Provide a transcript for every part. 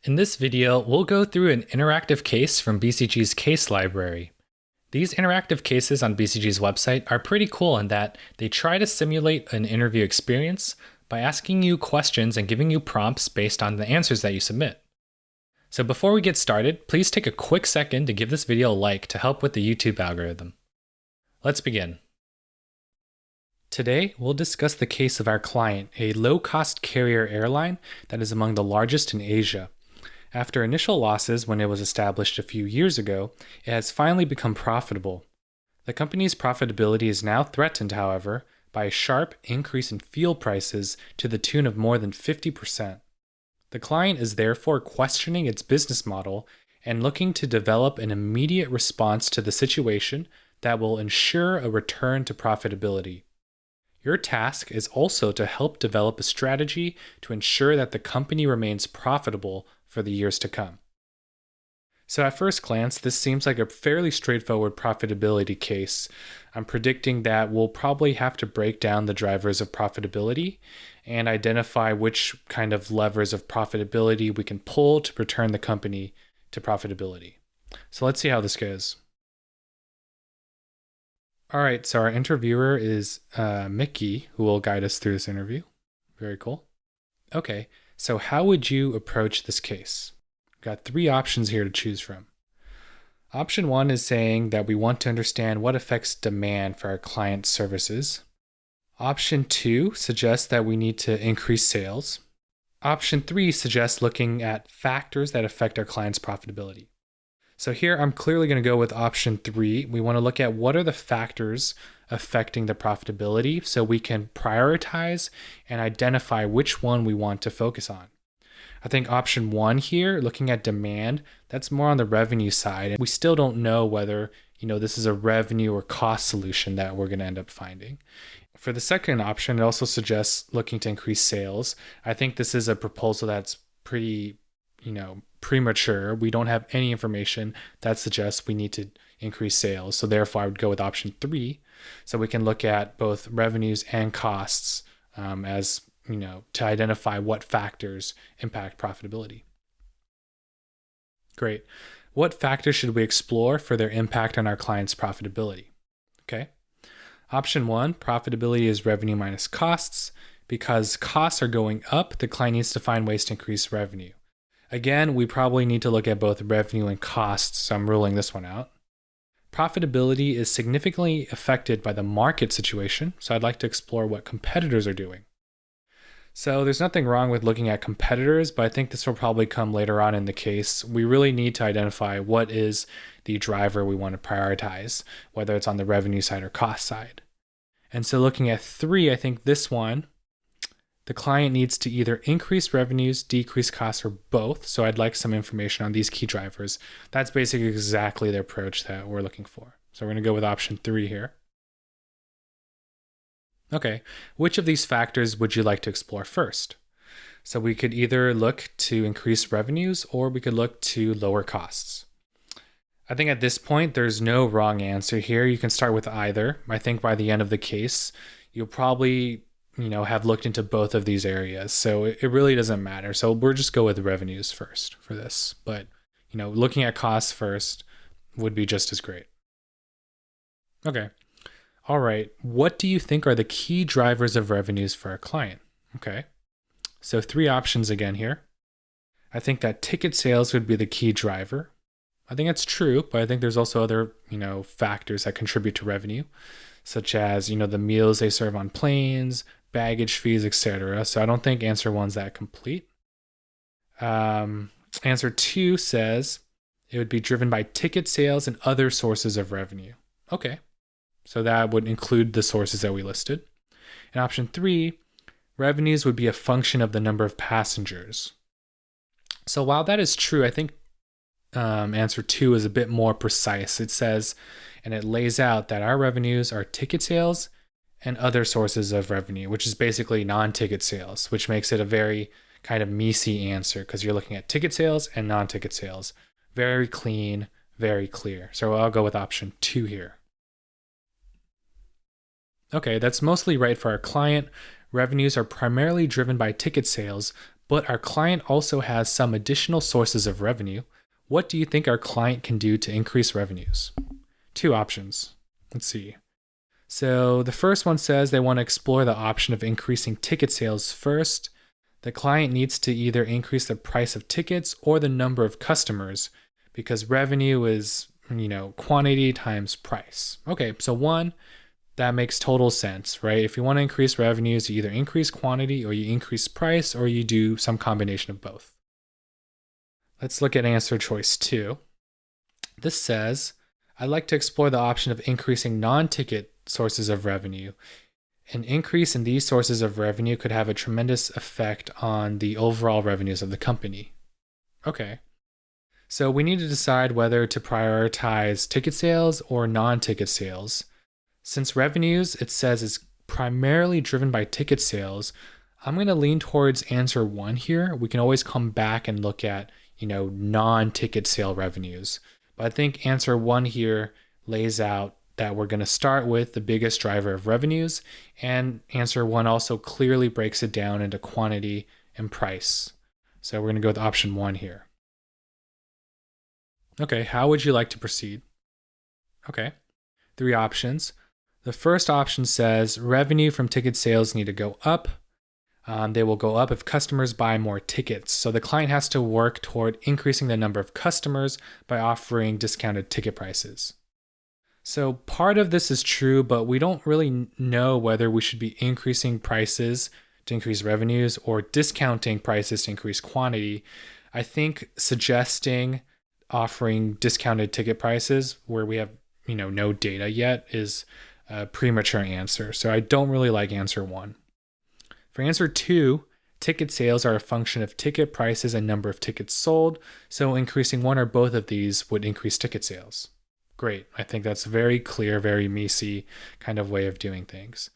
In this video, we'll go through an interactive case from BCG's case library. These interactive cases on BCG's website are pretty cool in that they try to simulate an interview experience by asking you questions and giving you prompts based on the answers that you submit. So before we get started, please take a quick second to give this video a like to help with the YouTube algorithm. Let's begin. Today, we'll discuss the case of our client, a low-cost carrier airline that is among the largest in Asia. After initial losses when it was established a few years ago, it has finally become profitable. The company's profitability is now threatened, however, by a sharp increase in fuel prices to the tune of more than 50%. The client is therefore questioning its business model and looking to develop an immediate response to the situation that will ensure a return to profitability. Your task is also to help develop a strategy to ensure that the company remains profitable for the years to come. So at first glance, this seems like a fairly straightforward profitability case. I'm predicting that we'll probably have to break down the drivers of profitability and identify which kind of levers of profitability we can pull to return the company to profitability. So let's see how this goes. All right, so our interviewer is Mickey, who will guide us through this interview. Very cool. Okay, so how would you approach this case? We've got three options here to choose from. Option one is saying that we want to understand what affects demand for our client's services. Option two suggests that we need to increase sales. Option three suggests looking at factors that affect our client's profitability. So here I'm clearly going to go with option three. We want to look at what are the factors affecting the profitability so we can prioritize and identify which one we want to focus on. I think option one here, looking at demand, that's more on the revenue side. And we still don't know whether, this is a revenue or cost solution that we're going to end up finding. For the second option, it also suggests looking to increase sales. I think this is a proposal that's pretty, premature. We don't have any information that suggests we need to increase sales. So therefore I would go with option three. So we can look at both revenues and costs to identify what factors impact profitability. Great. What factors should we explore for their impact on our client's profitability? Okay. Option one, profitability is revenue minus costs. Because costs are going up, the client needs to find ways to increase revenue. Again, we probably need to look at both revenue and costs, so I'm ruling this one out. Profitability is significantly affected by the market situation, so I'd like to explore what competitors are doing. So there's nothing wrong with looking at competitors, but I think this will probably come later on in the case. We really need to identify what is the driver we want to prioritize, whether it's on the revenue side or cost side. And so looking at three, I think this one, the client needs to either increase revenues, decrease costs, or both. So I'd like some information on these key drivers. That's basically exactly the approach that we're looking for. So we're going to go with option three here. Okay, which of these factors would you like to explore first? So we could either look to increase revenues or we could look to lower costs. I think at this point, there's no wrong answer here. You can start with either. I think by the end of the case, you'll probably have looked into both of these areas. So it really doesn't matter. So we'll just go with revenues first for this. But, looking at costs first would be just as great. Okay. All right. What do you think are the key drivers of revenues for a client? Okay. So three options again here. I think that ticket sales would be the key driver. I think that's true, but I think there's also other, factors that contribute to revenue, such as, the meals they serve on planes, baggage fees, etc. So I don't think answer one's that complete. Answer two says it would be driven by ticket sales and other sources of revenue. Okay, so that would include the sources that we listed. And option three, revenues would be a function of the number of passengers. So while that is true, I think answer two is a bit more precise. It says, and it lays out that our revenues are ticket sales and other sources of revenue, which is basically non-ticket sales, which makes it a very kind of messy answer because you're looking at ticket sales and non-ticket sales. Very clean, very clear. So I'll go with option two here. Okay, that's mostly right for our client. Revenues are primarily driven by ticket sales, but our client also has some additional sources of revenue. What do you think our client can do to increase revenues? Two options. Let's see. So the first one says they want to explore the option of increasing ticket sales first. The client needs to either increase the price of tickets or the number of customers because revenue is, quantity times price. Okay, so one, that makes total sense, right? If you want to increase revenues, you either increase quantity or you increase price or you do some combination of both. Let's look at answer choice 2. This says, I'd like to explore the option of increasing non-ticket sources of revenue. An increase in these sources of revenue could have a tremendous effect on the overall revenues of the company. Okay. So we need to decide whether to prioritize ticket sales or non-ticket sales. Since revenues, it says, is primarily driven by ticket sales, I'm going to lean towards answer 1 here. We can always come back and look at, non-ticket sale revenues. But I think answer 1 here lays out that we're going to start with the biggest driver of revenues, and answer 1 also clearly breaks it down into quantity and price. So we're going to go with option 1 here. Okay, how would you like to proceed? Okay, 3 options. The first option says revenue from ticket sales need to go up. They will go up if customers buy more tickets. So the client has to work toward increasing the number of customers by offering discounted ticket prices. So part of this is true, but we don't really know whether we should be increasing prices to increase revenues or discounting prices to increase quantity. I think suggesting offering discounted ticket prices where we have, no data yet is a premature answer. So I don't really like answer 1. For answer 2, ticket sales are a function of ticket prices and number of tickets sold. So increasing one or both of these would increase ticket sales. Great. I think that's very clear, very Mises kind of way of doing things.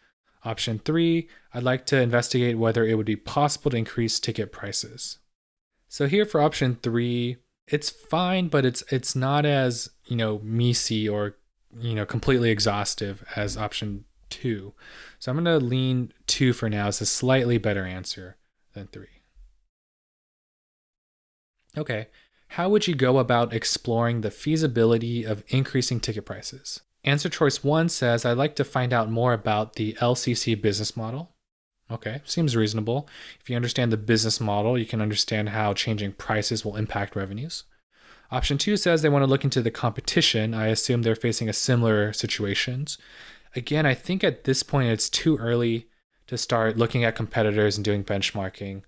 Option 3, I'd like to investigate whether it would be possible to increase ticket prices. So here for option 3, it's fine, but it's not as, Mises or, completely exhaustive as option 2. So I'm going to lean 2 for now as a slightly better answer than 3. Okay. How would you go about exploring the feasibility of increasing ticket prices? Answer choice 1 says, I'd like to find out more about the LCC business model. Okay, seems reasonable. If you understand the business model, you can understand how changing prices will impact revenues. Option 2 says they want to look into the competition. I assume they're facing a similar situations. Again, I think at this point it's too early to start looking at competitors and doing benchmarking.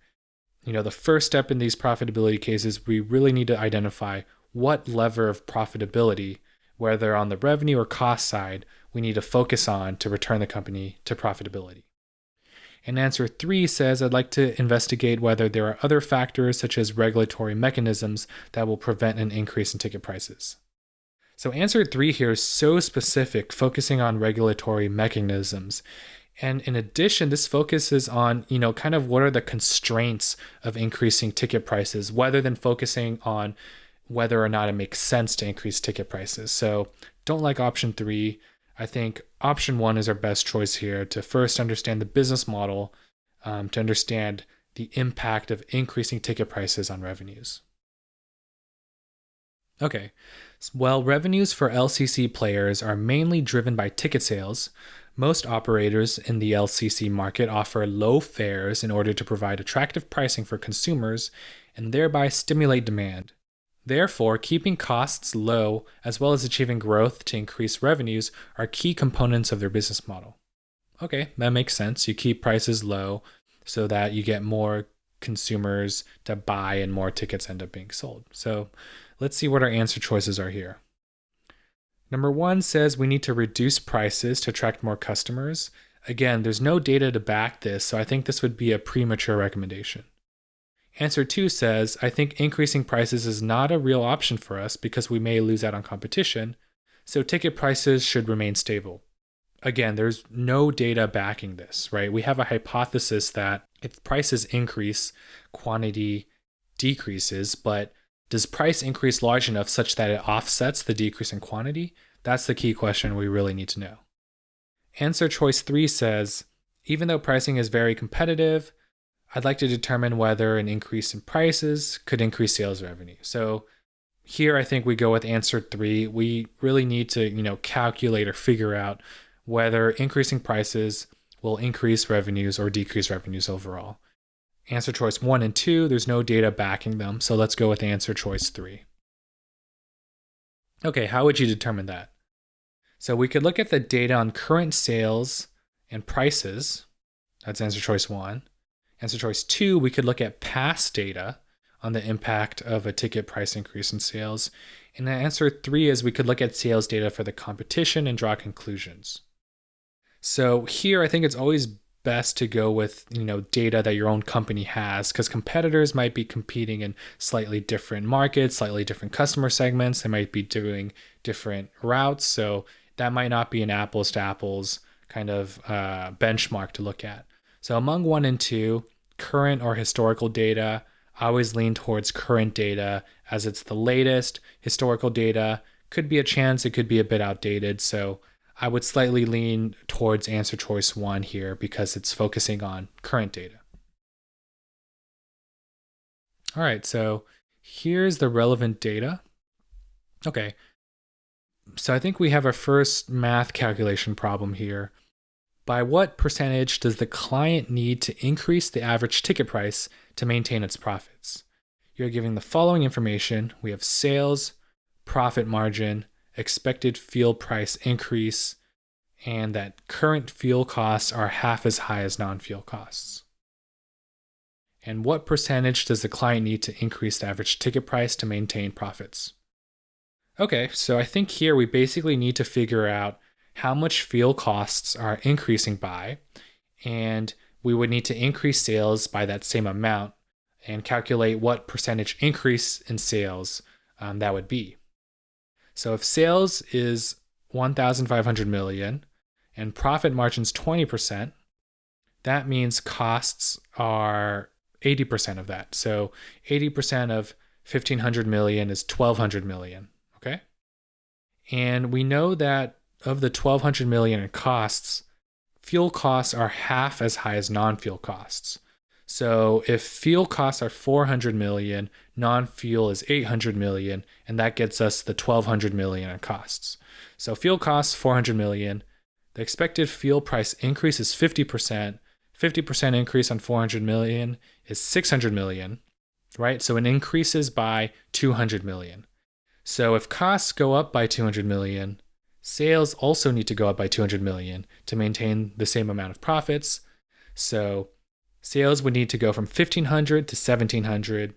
The first step in these profitability cases, we really need to identify what lever of profitability, whether on the revenue or cost side, we need to focus on to return the company to profitability. And answer 3 says, I'd like to investigate whether there are other factors such as regulatory mechanisms that will prevent an increase in ticket prices. So answer 3 here is so specific, focusing on regulatory mechanisms. And in addition, this focuses on, kind of what are the constraints of increasing ticket prices, rather than focusing on whether or not it makes sense to increase ticket prices. So don't like option 3. I think option 1 is our best choice here to first understand the business model, to understand the impact of increasing ticket prices on revenues. Okay, well, revenues for LCC players are mainly driven by ticket sales. Most operators in the LCC market offer low fares in order to provide attractive pricing for consumers and thereby stimulate demand. Therefore, keeping costs low as well as achieving growth to increase revenues are key components of their business model. Okay, that makes sense. You keep prices low so that you get more consumers to buy and more tickets end up being sold. So let's see what our answer choices are here. Number 1 says we need to reduce prices to attract more customers. Again, there's no data to back this, so I think this would be a premature recommendation. Answer 2 says, I think increasing prices is not a real option for us because we may lose out on competition, so ticket prices should remain stable. Again, there's no data backing this, right? We have a hypothesis that if prices increase, quantity decreases, but does price increase large enough such that it offsets the decrease in quantity? That's the key question we really need to know. Answer choice 3 says, even though pricing is very competitive, I'd like to determine whether an increase in prices could increase sales revenue. So here I think we go with answer 3. We really need to, calculate or figure out whether increasing prices will increase revenues or decrease revenues overall. Answer choice 1 and 2, there's no data backing them, so let's go with answer choice 3. Okay, how would you determine that? So we could look at the data on current sales and prices. That's answer choice 1. Answer choice 2, we could look at past data on the impact of a ticket price increase in sales. And answer 3 is we could look at sales data for the competition and draw conclusions. So here I think it's always best to go with data that your own company has, because competitors might be competing in slightly different markets, slightly different customer segments. They might be doing different routes, so that might not be an apples to apples kind of benchmark to look at. So among 1 and 2, current or historical data, I always lean towards current data as it's the latest. Historical data could be a chance it could be a bit outdated, so I would slightly lean towards answer choice 1 here because it's focusing on current data. All right, so here's the relevant data. Okay, so I think we have our first math calculation problem here. By what percentage does the client need to increase the average ticket price to maintain its profits? You're giving the following information. We have sales, profit margin, expected fuel price increase, and that current fuel costs are half as high as non-fuel costs. And what percentage does the client need to increase the average ticket price to maintain profits? Okay, so I think here we basically need to figure out how much fuel costs are increasing by, and we would need to increase sales by that same amount and calculate what percentage increase in sales that would be. So if sales is 1,500 million and profit margin's 20%, that means costs are 80% of that. So 80% of 1,500 million is 1,200 million, okay? And we know that of the 1,200 million in costs, fuel costs are half as high as non-fuel costs. So if fuel costs are 400 million, non-fuel is 800 million, and that gets us the 1,200 million in costs. So fuel costs 400 million. The expected fuel price increase is 50%. 50% increase on 400 million is 600 million, right? So it increases by 200 million. So if costs go up by 200 million, sales also need to go up by 200 million to maintain the same amount of profits. So sales would need to go from 1,500 to 1,700.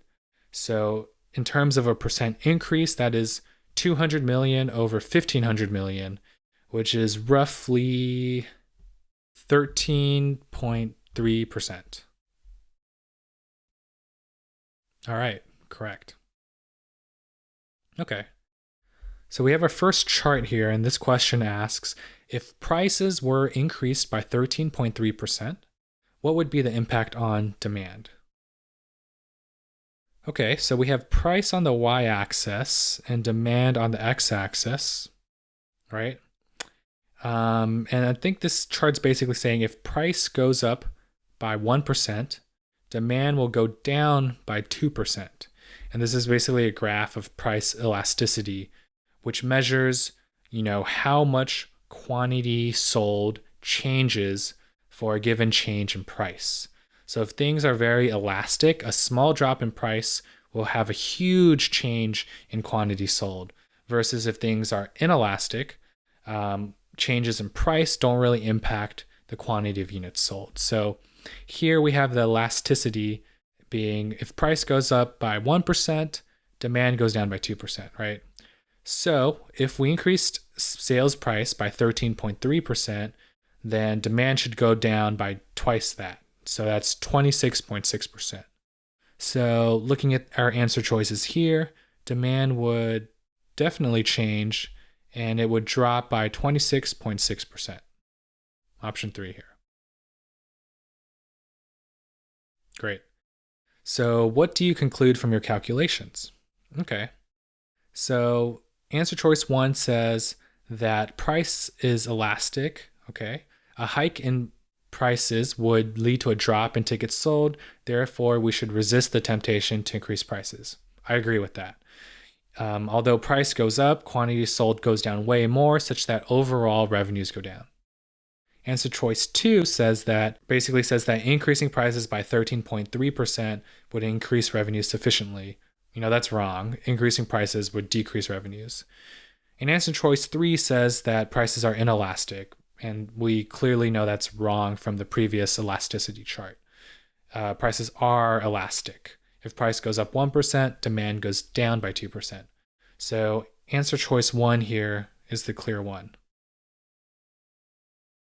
So in terms of a percent increase, that is 200 million over 1,500 million, which is roughly 13.3%. All right, correct. Okay. So we have our first chart here, and this question asks, if prices were increased by 13.3%, what would be the impact on demand? Okay, so we have price on the y-axis and demand on the x-axis, right? And I think this chart's basically saying if price goes up by 1%, demand will go down by 2%. And this is basically a graph of price elasticity, which measures, how much quantity sold changes for a given change in price. So if things are very elastic, a small drop in price will have a huge change in quantity sold, versus if things are inelastic, changes in price don't really impact the quantity of units sold. So here we have the elasticity being if price goes up by 1%, demand goes down by 2%, right? So if we increased sales price by 13.3%, then demand should go down by twice that. So that's 26.6%. So looking at our answer choices here, demand would definitely change and it would drop by 26.6%. Option 3 here. Great. So what do you conclude from your calculations? Okay. So answer choice 1 says that price is elastic. Okay. A hike in prices would lead to a drop in tickets sold. Therefore, we should resist the temptation to increase prices. I agree with that. Although price goes up, quantity sold goes down way more, such that overall revenues go down. Answer choice 2 basically says that increasing prices by 13.3% would increase revenues sufficiently. That's wrong. Increasing prices would decrease revenues. And answer choice 3 says that prices are inelastic, and we clearly know that's wrong from the previous elasticity chart. Prices are elastic. If price goes up 1%, demand goes down by 2%. So answer choice 1 here is the clear one.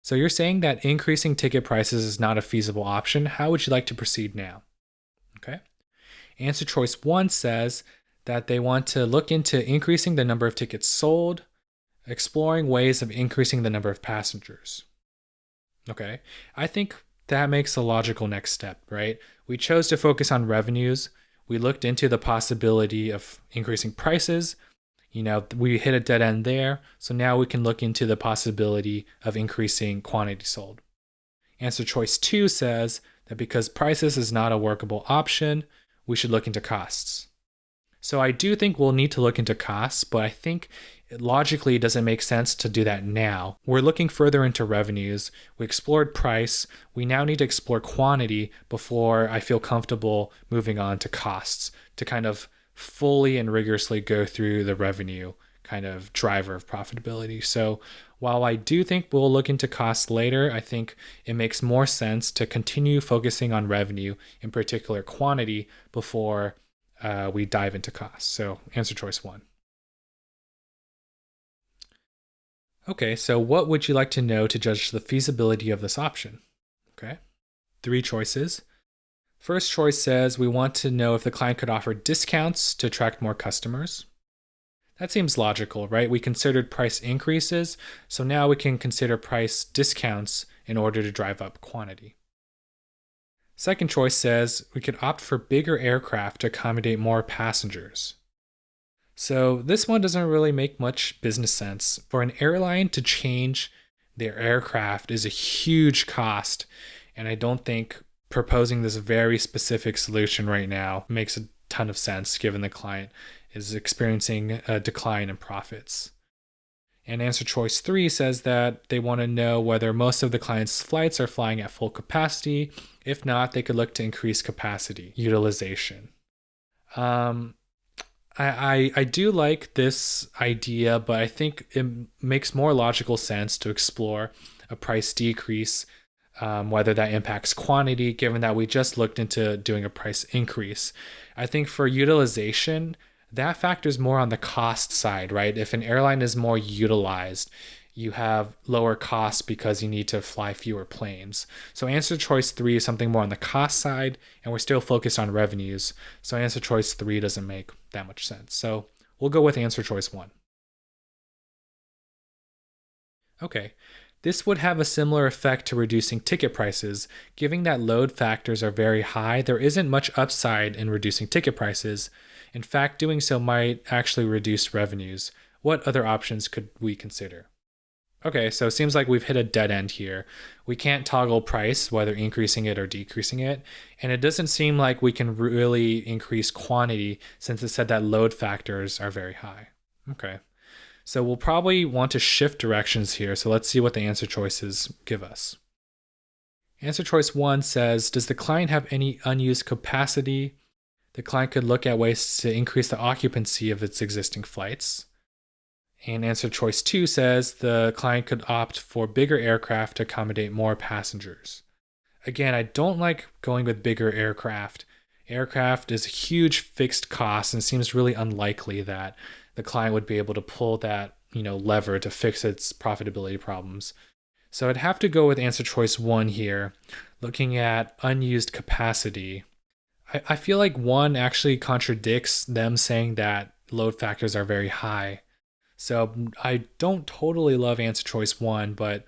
So you're saying that increasing ticket prices is not a feasible option. How would you like to proceed now? Okay. Answer choice 1 says that they want to look into increasing the number of tickets sold, exploring ways of increasing the number of passengers. Okay. I think that makes a logical next step, right? We chose to focus on revenues. We looked into the possibility of increasing prices. We hit a dead end there. So now we can look into the possibility of increasing quantity sold. Answer choice 2 says that because prices is not a workable option, we should look into costs. So I do think we'll need to look into costs, but I think logically it doesn't make sense to do that now. We're looking further into revenues. We explored price. We now need to explore quantity before I feel comfortable moving on to costs to kind of fully and rigorously go through the revenue kind of driver of profitability. So while I do think we'll look into costs later, I think it makes more sense to continue focusing on revenue, in particular quantity, before we dive into costs. So answer choice 1. Okay, so what would you like to know to judge the feasibility of this option? Okay, 3 choices. First choice says we want to know if the client could offer discounts to attract more customers. That seems logical, right? We considered price increases, so now we can consider price discounts in order to drive up quantity. Second choice says we could opt for bigger aircraft to accommodate more passengers. So this one doesn't really make much business sense. For an airline to change their aircraft is a huge cost, and I don't think proposing this very specific solution right now makes a ton of sense given the client is experiencing a decline in profits. And answer choice 3 says that they want to know whether most of the client's flights are flying at full capacity. If not, they could look to increase capacity utilization. I do like this idea, but I think it makes more logical sense to explore a price decrease, whether that impacts quantity, given that we just looked into doing a price increase. I think for utilization, that factors more on the cost side, right? If an airline is more utilized, you have lower costs because you need to fly fewer planes. So answer choice 3 is something more on the cost side, and we're still focused on revenues. So answer choice 3 doesn't make that much sense. So we'll go with answer choice 1. Okay. This would have a similar effect to reducing ticket prices. Given that load factors are very high, there isn't much upside in reducing ticket prices. In fact, doing so might actually reduce revenues. What other options could we consider? Okay, so it seems like we've hit a dead end here. We can't toggle price, whether increasing it or decreasing it. And it doesn't seem like we can really increase quantity since it said that load factors are very high. Okay. So we'll probably want to shift directions here. So let's see what the answer choices give us. Answer choice 1 says, does the client have any unused capacity? The client could look at ways to increase the occupancy of its existing flights. And answer choice 2 says the client could opt for bigger aircraft to accommodate more passengers. Again, I don't like going with bigger aircraft. Aircraft is a huge fixed cost, and it seems really unlikely that the client would be able to pull that, lever to fix its profitability problems. So I'd have to go with answer choice 1 here, looking at unused capacity. I feel like 1 actually contradicts them saying that load factors are very high. So I don't totally love answer choice 1, but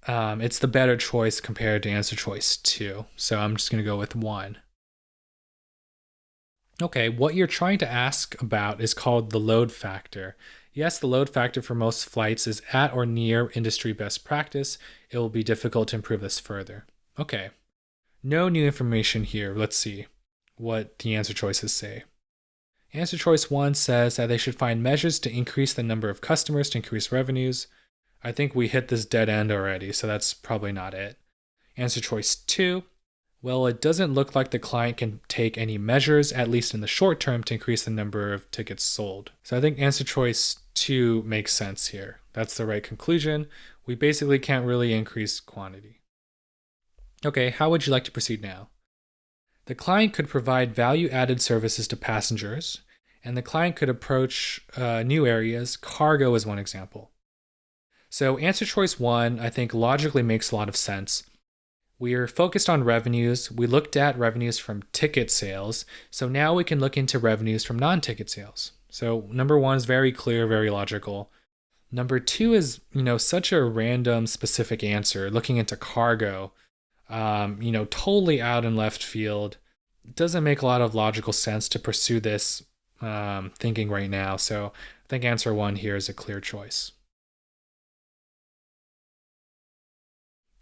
it's the better choice compared to answer choice 2. So I'm just going to go with 1. Okay, what you're trying to ask about is called the load factor. Yes, the load factor for most flights is at or near industry best practice. It will be difficult to improve this further. Okay, no new information here. Let's see what the answer choices say. Answer choice 1 says that they should find measures to increase the number of customers to increase revenues. I think we hit this dead end already, so that's probably not it. Answer choice 2, well, it doesn't look like the client can take any measures, at least in the short term, to increase the number of tickets sold. So I think answer choice 2 makes sense here. That's the right conclusion. We basically can't really increase quantity. Okay, how would you like to proceed now? The client could provide value-added services to passengers, and the client could approach new areas. Cargo is one example. So answer choice 1, I think, logically makes a lot of sense. We're focused on revenues. We looked at revenues from ticket sales. So now we can look into revenues from non-ticket sales. So number 1 is very clear, very logical. Number 2 is, such a random specific answer, looking into cargo, totally out in left field. It doesn't make a lot of logical sense to pursue this thinking right now. So I think answer 1 here is a clear choice.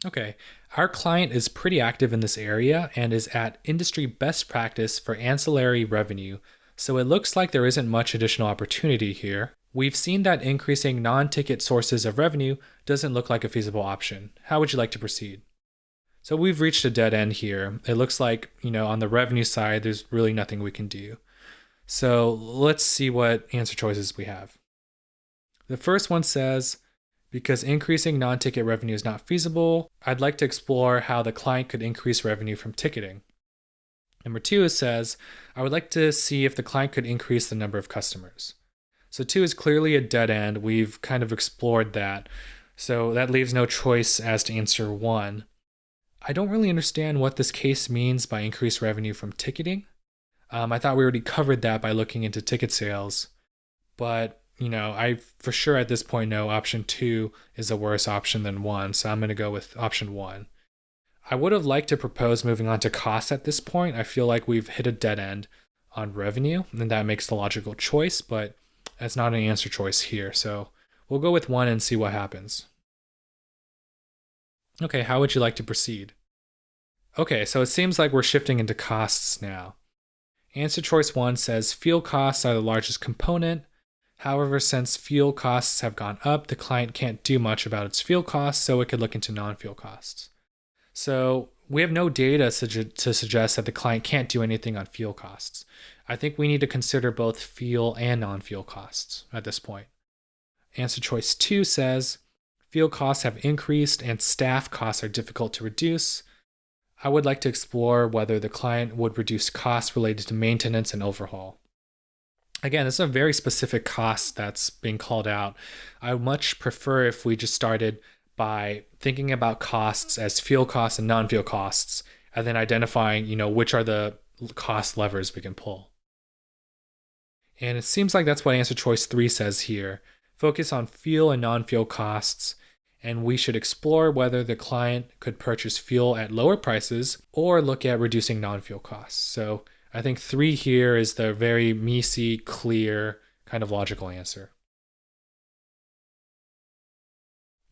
Okay, our client is pretty active in this area and is at industry best practice for ancillary revenue, so it looks like there isn't much additional opportunity here. We've seen that increasing non-ticket sources of revenue doesn't look like a feasible option. How would you like to proceed? So we've reached a dead end here. It looks like, on the revenue side, there's really nothing we can do. So let's see what answer choices we have. The first one says, because increasing non-ticket revenue is not feasible, I'd like to explore how the client could increase revenue from ticketing. Number 2 says, I would like to see if the client could increase the number of customers. So 2 is clearly a dead end. We've kind of explored that. So that leaves no choice as to answer 1. I don't really understand what this case means by increased revenue from ticketing. I thought we already covered that by looking into ticket sales, but I for sure at this point know option 2 is a worse option than 1, so I'm going to go with option 1. I would have liked to propose moving on to costs at this point. I feel like we've hit a dead end on revenue, and that makes the logical choice, but that's not an answer choice here, so we'll go with 1 and see what happens. Okay, how would you like to proceed? Okay, so it seems like we're shifting into costs now. Answer choice 1 says fuel costs are the largest component. However, since fuel costs have gone up, the client can't do much about its fuel costs, so it could look into non-fuel costs. So we have no data to suggest that the client can't do anything on fuel costs. I think we need to consider both fuel and non-fuel costs at this point. Answer choice 2 says fuel costs have increased and staff costs are difficult to reduce. I would like to explore whether the client would reduce costs related to maintenance and overhaul. Again, this is a very specific cost that's being called out. I would much prefer if we just started by thinking about costs as fuel costs and non-fuel costs, and then identifying, which are the cost levers we can pull. And it seems like that's what answer choice 3 says here. Focus on fuel and non-fuel costs, and we should explore whether the client could purchase fuel at lower prices or look at reducing non-fuel costs. So I think 3 here is the very meaty, clear, kind of logical answer.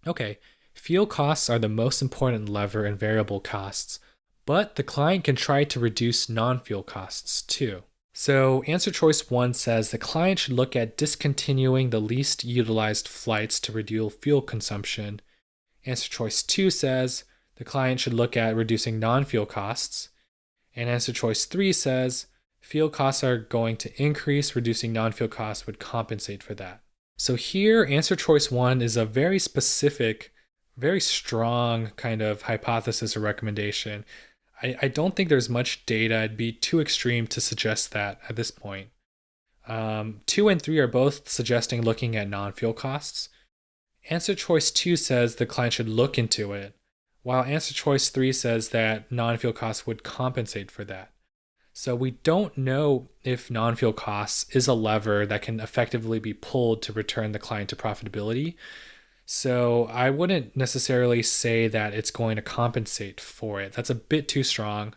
Okay, fuel costs are the most important lever in variable costs, but the client can try to reduce non-fuel costs too. So answer choice 1 says the client should look at discontinuing the least utilized flights to reduce fuel consumption. Answer choice 2 says the client should look at reducing non-fuel costs. And answer choice 3 says fuel costs are going to increase, reducing non-fuel costs would compensate for that. So here, answer choice 1 is a very specific, very strong kind of hypothesis or recommendation. I don't think there's much data. It'd be too extreme to suggest that at this point. 2 and 3 are both suggesting looking at non-fuel costs. Answer choice 2 says the client should look into it, while answer choice 3 says that non-fuel costs would compensate for that. So we don't know if non-fuel costs is a lever that can effectively be pulled to return the client to profitability. So I wouldn't necessarily say that it's going to compensate for it. That's a bit too strong.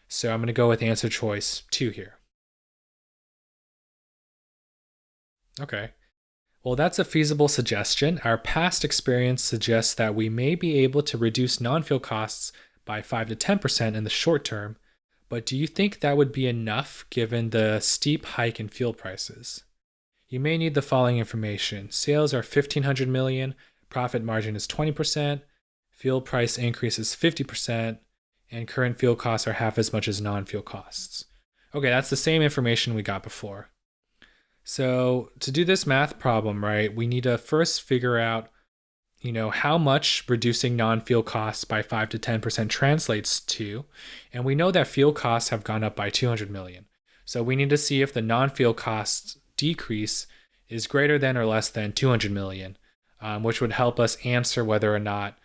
So I'm going to go with answer choice 2 here. Okay. Well, that's a feasible suggestion. Our past experience suggests that we may be able to reduce non-fuel costs by 5 to 10% in the short term, but do you think that would be enough given the steep hike in fuel prices? You may need the following information. Sales are 1,500 million, profit margin is 20%, fuel price increase is 50%, and current fuel costs are half as much as non-fuel costs. Okay, that's the same information we got before. So to do this math problem, right, we need to first figure out, how much reducing non-fuel costs by 5 to 10% translates to. And we know that fuel costs have gone up by 200 million. So we need to see if the non-fuel costs decrease is greater than or less than 200 million, which would help us answer whether or not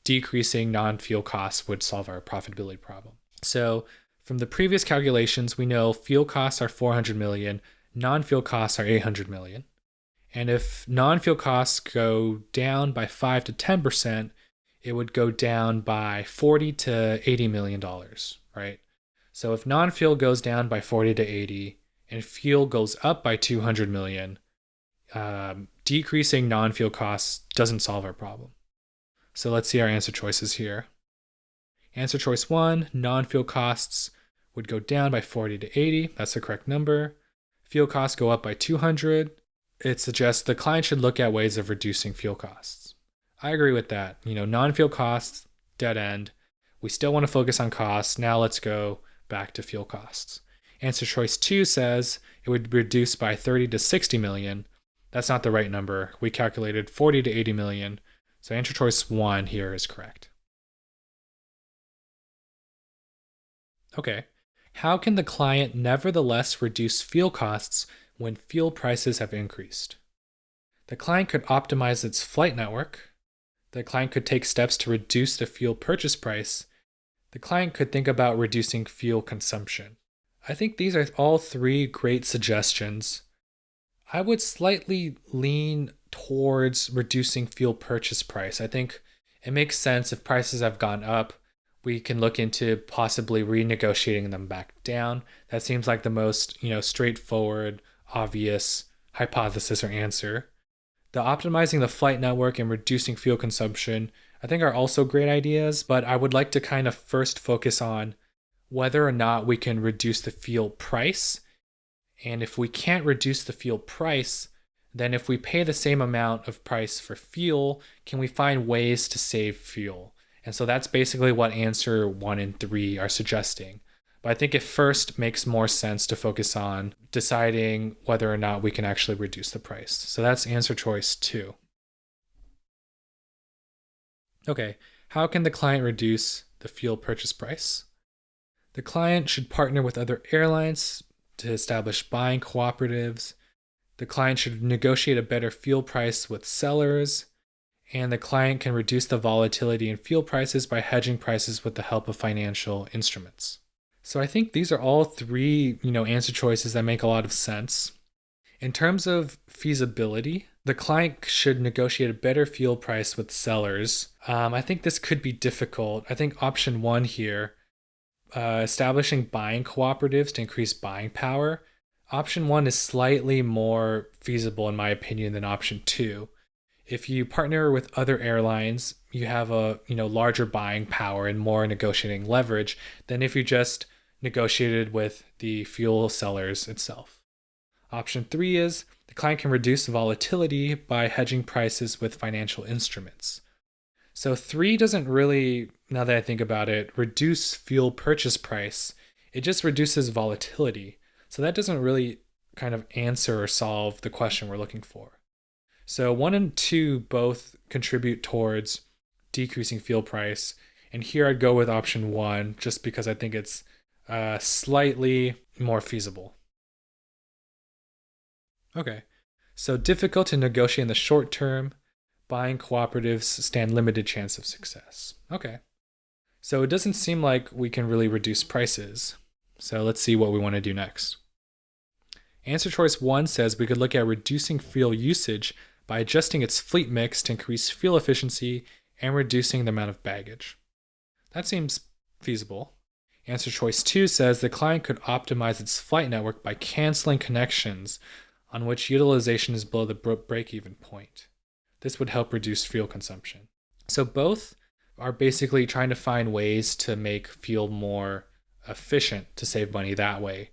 decreasing non-fuel costs would solve our profitability problem. So from the previous calculations, we know fuel costs are 400 million, non-fuel costs are 800 million. And if non-fuel costs go down by 5 to 10%, it would go down by 40 to 80 million dollars, right? So if non-fuel goes down by 40 to 80 and fuel goes up by 200 million, decreasing non-fuel costs doesn't solve our problem. So let's see our answer choices here. Answer choice 1, non-fuel costs would go down by 40 to 80. That's the correct number. Fuel costs go up by 200. It suggests the client should look at ways of reducing fuel costs. I agree with that. Non-fuel costs, dead end. We still want to focus on costs. Now let's go back to fuel costs. Answer choice 2 says it would reduce by 30 to 60 million. That's not the right number. We calculated 40 to 80 million. So answer choice 1 here is correct. Okay. How can the client nevertheless reduce fuel costs when fuel prices have increased? The client could optimize its flight network. The client could take steps to reduce the fuel purchase price. The client could think about reducing fuel consumption. I think these are all 3 great suggestions. I would slightly lean towards reducing fuel purchase price. I think it makes sense if prices have gone up. We can look into possibly renegotiating them back down. That seems like the most, straightforward, obvious hypothesis or answer. The optimizing the flight network and reducing fuel consumption, I think are also great ideas, but I would like to kind of first focus on whether or not we can reduce the fuel price. And if we can't reduce the fuel price, then if we pay the same amount of price for fuel, can we find ways to save fuel? And so that's basically what answer 1 and 3 are suggesting. But I think it first makes more sense to focus on deciding whether or not we can actually reduce the price. So that's answer choice 2. Okay, how can the client reduce the fuel purchase price? The client should partner with other airlines to establish buying cooperatives. The client should negotiate a better fuel price with sellers. And the client can reduce the volatility in fuel prices by hedging prices with the help of financial instruments. So I think these are all 3, answer choices that make a lot of sense. In terms of feasibility, the client should negotiate a better fuel price with sellers. I think this could be difficult. I think option 1 here, establishing buying cooperatives to increase buying power. Option 1 is slightly more feasible in my opinion than option 2. If you partner with other airlines, you have a larger buying power and more negotiating leverage than if you just negotiated with the fuel sellers itself. Option 3 is the client can reduce volatility by hedging prices with financial instruments. So 3 doesn't really, now that I think about it, reduce fuel purchase price. It just reduces volatility. So that doesn't really kind of answer or solve the question we're looking for. So 1 and 2 both contribute towards decreasing fuel price. And here I'd go with option 1 just because I think it's slightly more feasible. Okay, so difficult to negotiate in the short term. Buying cooperatives stand limited chance of success. Okay, so it doesn't seem like we can really reduce prices. So let's see what we want to do next. Answer choice 1 says we could look at reducing fuel usage by adjusting its fleet mix to increase fuel efficiency and reducing the amount of baggage. That seems feasible. Answer choice 2 says the client could optimize its flight network by canceling connections on which utilization is below the break-even point. This would help reduce fuel consumption. So both are basically trying to find ways to make fuel more efficient to save money that way.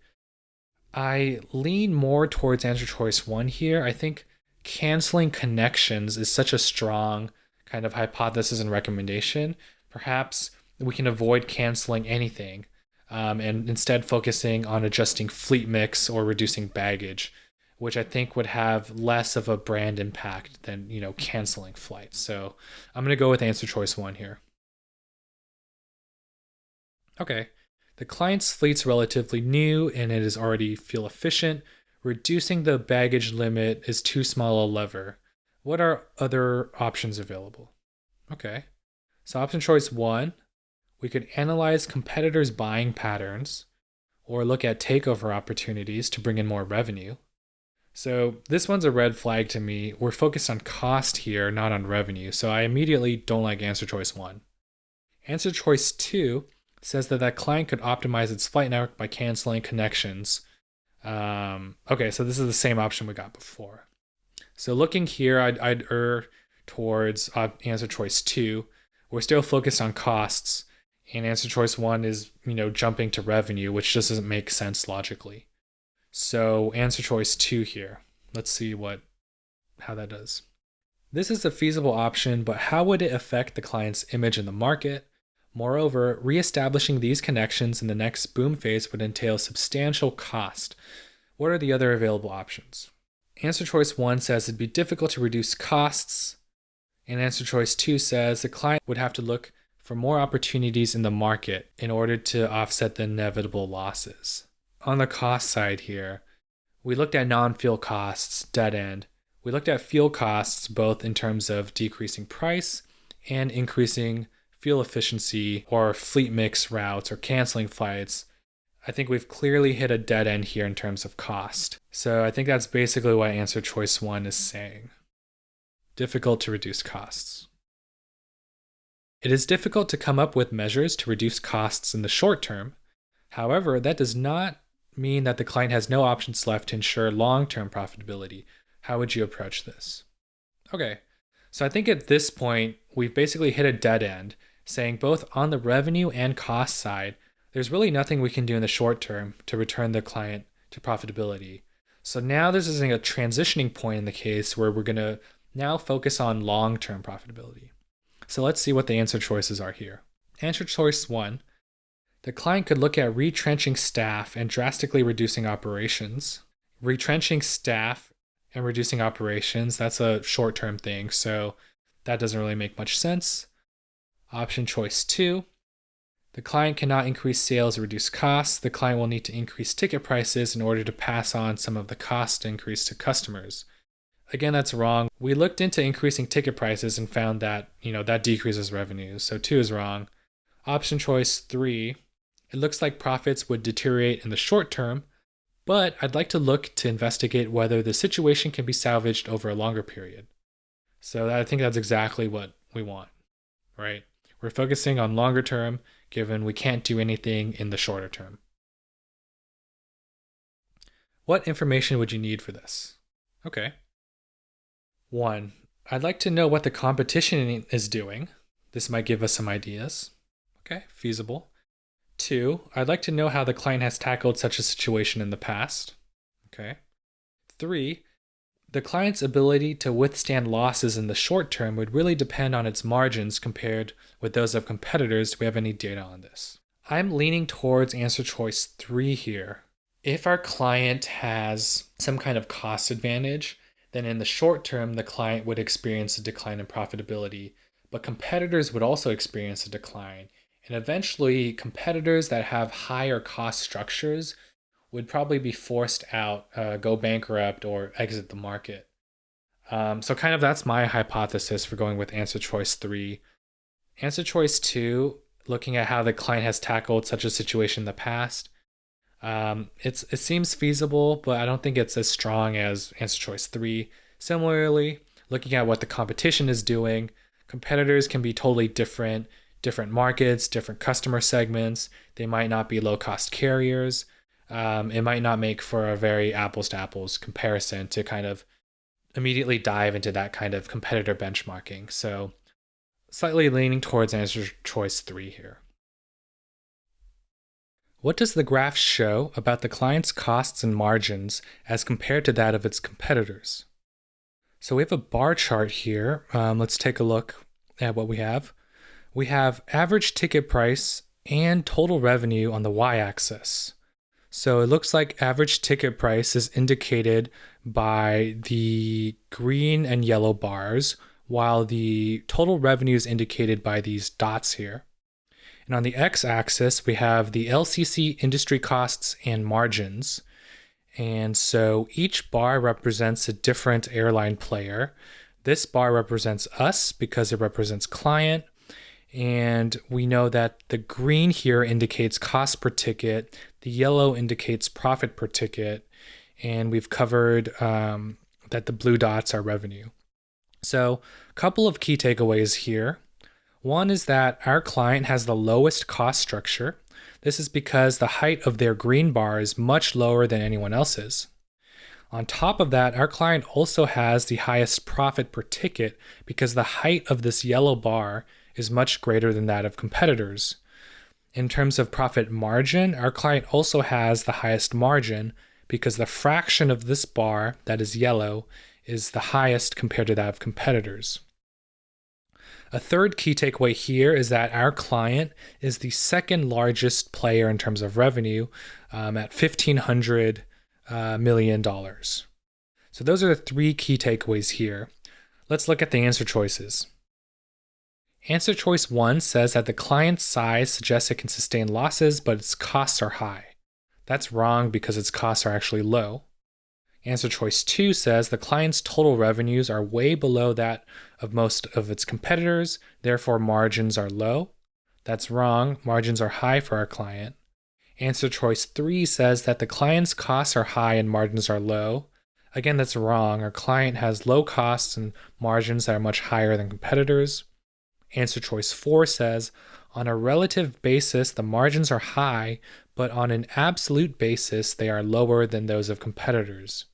I lean more towards answer choice 1 here. I think canceling connections is such a strong kind of hypothesis and recommendation. Perhaps we can avoid canceling anything and instead focusing on adjusting fleet mix or reducing baggage, which I think would have less of a brand impact than, canceling flights. So I'm going to go with answer choice 1 here. Okay. The client's fleet's relatively new and it is already fuel efficient. Reducing the baggage limit is too small a lever. What are other options available? Okay. So option choice 1, we could analyze competitors' buying patterns or look at takeover opportunities to bring in more revenue. So this one's a red flag to me. We're focused on cost here, not on revenue. So I immediately don't like answer choice 1. Answer choice 2 says that client could optimize its flight network by canceling connections. Okay, so this is the same option we got before. So looking here, I'd err towards answer choice 2. We're still focused on costs, and answer choice 1 is, jumping to revenue, which just doesn't make sense logically. So answer choice 2 here. Let's see how that does. This is a feasible option, but how would it affect the client's image in the market? Moreover, reestablishing these connections in the next boom phase would entail substantial cost. What are the other available options? Answer choice 1 says it'd be difficult to reduce costs, and answer choice 2 says the client would have to look for more opportunities in the market in order to offset the inevitable losses. On the cost side here, we looked at non-fuel costs, dead end. We looked at fuel costs both in terms of decreasing price and increasing fuel efficiency or fleet mix routes or canceling flights. I think we've clearly hit a dead end here in terms of cost. So I think that's basically what answer choice 1 is saying. Difficult to reduce costs. It is difficult to come up with measures to reduce costs in the short term. However, that does not mean that the client has no options left to ensure long-term profitability. How would you approach this? Okay, so I think at this point, we've basically hit a dead end, saying both on the revenue and cost side, there's really nothing we can do in the short term to return the client to profitability. So now this is a transitioning point in the case where we're going to now focus on long-term profitability. So let's see what the answer choices are here. Answer choice 1, the client could look at retrenching staff and drastically reducing operations. Retrenching staff and reducing operations, that's a short-term thing, so that doesn't really make much sense. Option choice 2, the client cannot increase sales or reduce costs. The client will need to increase ticket prices in order to pass on some of the cost increase to customers. Again, that's wrong. We looked into increasing ticket prices and found that, that decreases revenue. So 2 is wrong. Option choice 3, it looks like profits would deteriorate in the short term, but I'd like to look to investigate whether the situation can be salvaged over a longer period. So I think that's exactly what we want, right? We're focusing on longer term, given we can't do anything in the shorter term. What information would you need for this? Okay. 1, I'd like to know what the competition is doing. This might give us some ideas. Okay, feasible. 2, I'd like to know how the client has tackled such a situation in the past. Okay. 3, the client's ability to withstand losses in the short term would really depend on its margins compared with those of competitors. Do we have any data on this? I'm leaning towards answer choice 3 here. If our client has some kind of cost advantage, then in the short term, the client would experience a decline in profitability, but competitors would also experience a decline. And eventually, competitors that have higher cost structures would probably be forced out, go bankrupt, or exit the market. So kind of that's my hypothesis for going with answer choice 3. Answer choice 2, looking at how the client has tackled such a situation in the past. It seems feasible, but I don't think it's as strong as answer choice 3. Similarly, looking at what the competition is doing, competitors can be totally different markets, different customer segments. They might not be low-cost carriers. it might not make for a very apples to apples comparison to kind of immediately dive into that kind of competitor benchmarking. So slightly leaning towards answer choice 3 here. What does the graph show about the client's costs and margins as compared to that of its competitors? So we have a bar chart here. Let's take a look at what we have. We have average ticket price and total revenue on the y-axis. So it looks like average ticket price is indicated by the green and yellow bars, while the total revenue is indicated by these dots here. And on the x-axis, we have the LCC industry costs and margins. And so each bar represents a different airline player. This bar represents us because it represents client. And we know that the green here indicates cost per ticket, the yellow indicates profit per ticket, and we've covered that the blue dots are revenue. So a couple of key takeaways here. One is that our client has the lowest cost structure. This is because the height of their green bar is much lower than anyone else's. On top of that, our client also has the highest profit per ticket because the height of this yellow bar is much greater than that of competitors. In terms of profit margin, our client also has the highest margin because the fraction of this bar that is yellow is the highest compared to that of competitors. A third key takeaway here is that our client is the second largest player in terms of revenue at $1,500 million. So those are the three key takeaways here. Let's look at the answer choices. Answer choice 1 says that the client's size suggests it can sustain losses, but its costs are high. That's wrong because its costs are actually low. Answer choice 2 says the client's total revenues are way below that of most of its competitors, therefore margins are low. That's wrong. Margins are high for our client. Answer choice 3 says that the client's costs are high and margins are low. Again, that's wrong. Our client has low costs and margins that are much higher than competitors. Answer choice 4 says, on a relative basis, the margins are high, but on an absolute basis, they are lower than those of competitors.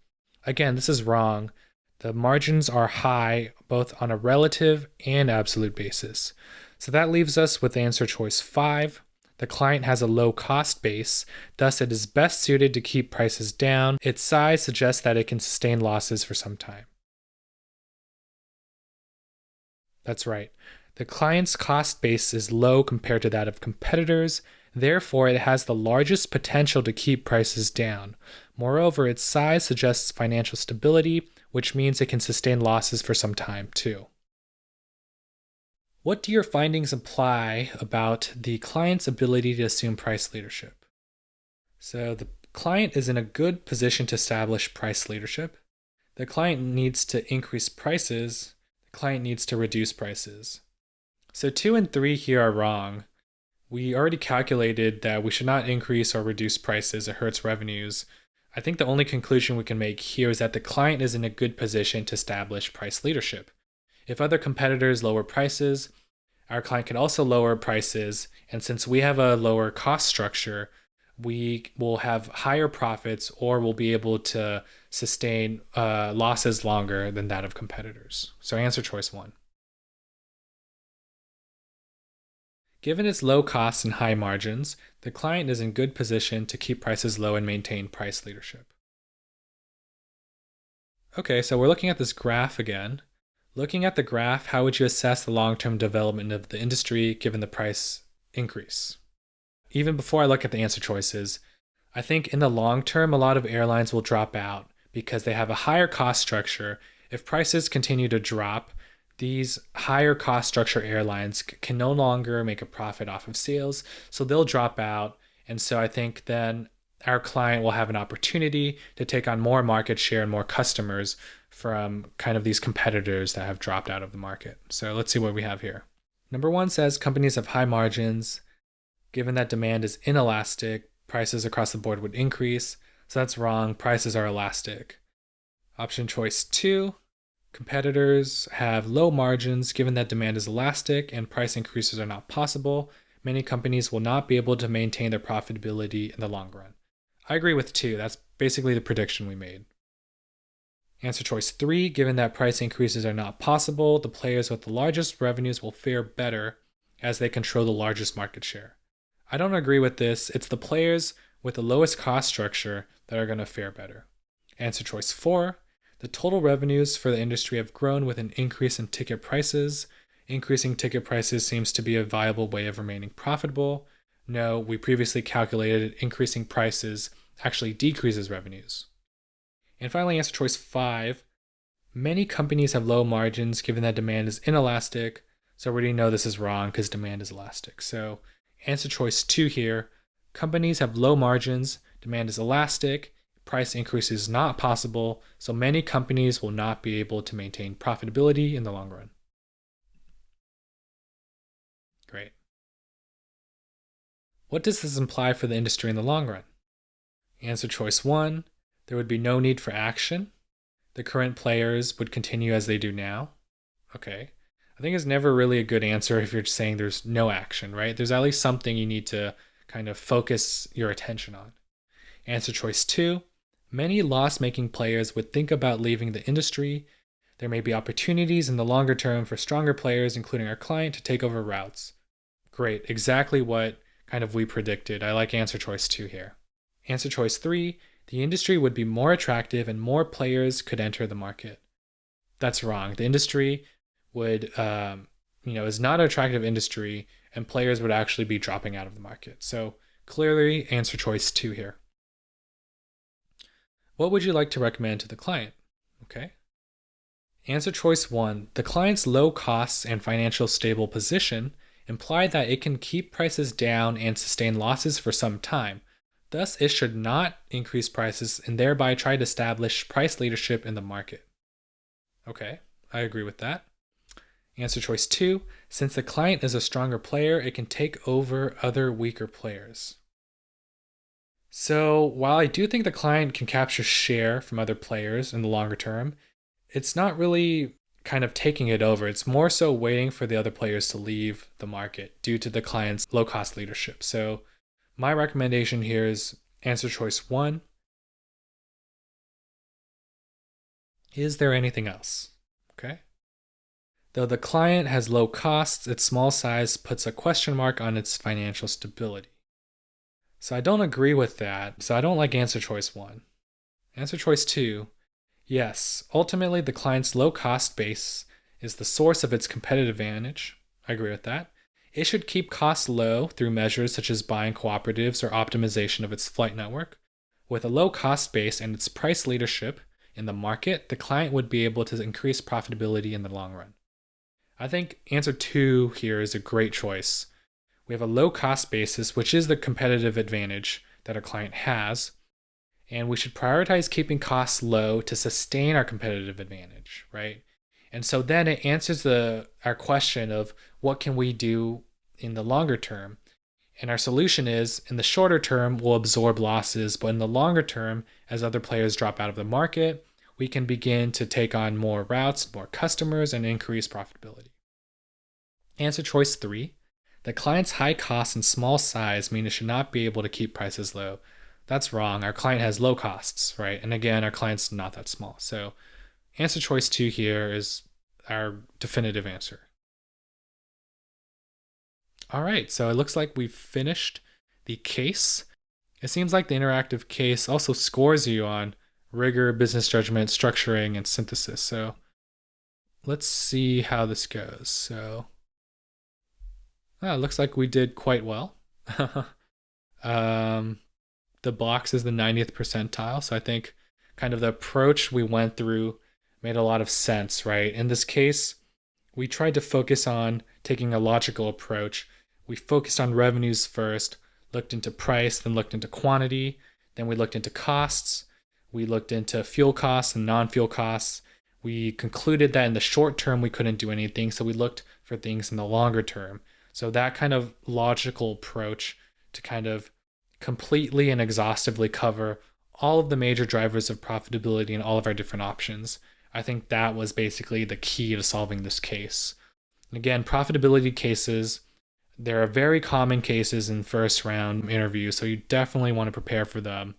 Again, this is wrong. The margins are high both on a relative and absolute basis. So that leaves us with answer choice 5. The client has a low cost base, thus it is best suited to keep prices down. Its size suggests that it can sustain losses for some time. That's right. The client's cost base is low compared to that of competitors, therefore it has the largest potential to keep prices down. Moreover, its size suggests financial stability, which means it can sustain losses for some time too. What do your findings imply about the client's ability to assume price leadership? So the client is in a good position to establish price leadership. The client needs to increase prices. The client needs to reduce prices. So 2 and 3 here are wrong. We already calculated that we should not increase or reduce prices. It hurts revenues. I think the only conclusion we can make here is that the client is in a good position to establish price leadership. If other competitors lower prices, our client can also lower prices. And since we have a lower cost structure, we will have higher profits or will be able to sustain losses longer than that of competitors. So answer choice 1. Given its low costs and high margins, the client is in good position to keep prices low and maintain price leadership. Okay, so we're looking at this graph again. Looking at the graph, how would you assess the long-term development of the industry given the price increase? Even before I look at the answer choices, I think in the long term, a lot of airlines will drop out because they have a higher cost structure. If prices continue to drop, these higher cost structure airlines can no longer make a profit off of sales, so they'll drop out. And so I think then our client will have an opportunity to take on more market share and more customers from kind of these competitors that have dropped out of the market. So let's see what we have here. Number 1 says companies have high margins. Given that demand is inelastic, prices across the board would increase. So that's wrong. Prices are elastic. Option choice 2. Competitors have low margins. Given that demand is elastic and price increases are not possible, many companies will not be able to maintain their profitability in the long run. I agree with 2. That's basically the prediction we made. Answer choice 3, given that price increases are not possible, the players with the largest revenues will fare better as they control the largest market share. I don't agree with this. It's the players with the lowest cost structure that are going to fare better. Answer choice 4, the total revenues for the industry have grown with an increase in ticket prices. Increasing ticket prices seems to be a viable way of remaining profitable. No, we previously calculated increasing prices actually decreases revenues. And finally, answer choice 5, many companies have low margins given that demand is inelastic. So we already know this is wrong because demand is elastic. So answer choice 2 here, companies have low margins, demand is elastic, price increase is not possible, so many companies will not be able to maintain profitability in the long run. Great. What does this imply for the industry in the long run? Answer choice 1, there would be no need for action. The current players would continue as they do now. Okay. I think it's never really a good answer if you're saying there's no action, right? There's at least something you need to kind of focus your attention on. Answer choice 2, many loss-making players would think about leaving the industry. There may be opportunities in the longer term for stronger players, including our client, to take over routes. Great. Exactly what kind of we predicted. I like answer choice 2 here. Answer choice 3, the industry would be more attractive and more players could enter the market. That's wrong. The industry would, is not an attractive industry and players would actually be dropping out of the market. So clearly answer choice 2 here. What would you like to recommend to the client? Okay. Answer choice 1, the client's low costs and financial stable position imply that it can keep prices down and sustain losses for some time. Thus, it should not increase prices and thereby try to establish price leadership in the market. Okay, I agree with that. Answer choice 2, since the client is a stronger player, it can take over other weaker players. So, while I do think the client can capture share from other players in the longer term, it's not really kind of taking it over. It's more so waiting for the other players to leave the market due to the client's low cost leadership. So, my recommendation here is answer choice 1. Is there anything else? Okay. Though the client has low costs, its small size puts a question mark on its financial stability. So I don't agree with that. So I don't like answer choice 1. Answer choice 2. Yes, ultimately the client's low cost base is the source of its competitive advantage. I agree with that. It should keep costs low through measures such as buying cooperatives or optimization of its flight network. With a low cost base and its price leadership in the market, the client would be able to increase profitability in the long run. I think answer 2 here is a great choice. We have a low cost basis, which is the competitive advantage that our client has, and we should prioritize keeping costs low to sustain our competitive advantage, right? And so then it answers our question of what can we do in the longer term? And our solution is, in the shorter term, we'll absorb losses, but in the longer term, as other players drop out of the market, we can begin to take on more routes, more customers, and increase profitability. Answer choice 3, the client's high costs and small size mean it should not be able to keep prices low. That's wrong. Our client has low costs, right? And again, our client's not that small. So answer choice 2 here is our definitive answer. All right, so it looks like we've finished the case. It seems like the interactive case also scores you on rigor, business judgment, structuring, and synthesis. So let's see how this goes. So it looks like we did quite well. The box is the 90th percentile. So I think kind of the approach we went through made a lot of sense, right? In this case, we tried to focus on taking a logical approach. We focused on revenues first, looked into price, then looked into quantity, then we looked into costs. We looked into fuel costs and non-fuel costs. We concluded that in the short term, we couldn't do anything. So we looked for things in the longer term. So that kind of logical approach to kind of completely and exhaustively cover all of the major drivers of profitability and all of our different options, I think that was basically the key to solving this case. And again, profitability cases, there are very common cases in first round interviews, so you definitely want to prepare for them.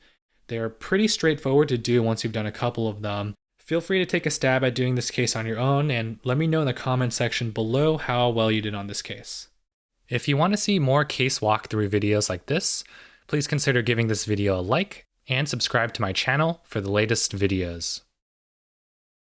They're pretty straightforward to do once you've done a couple of them. Feel free to take a stab at doing this case on your own and let me know in the comment section below how well you did on this case. If you want to see more case walkthrough videos like this, please consider giving this video a like and subscribe to my channel for the latest videos.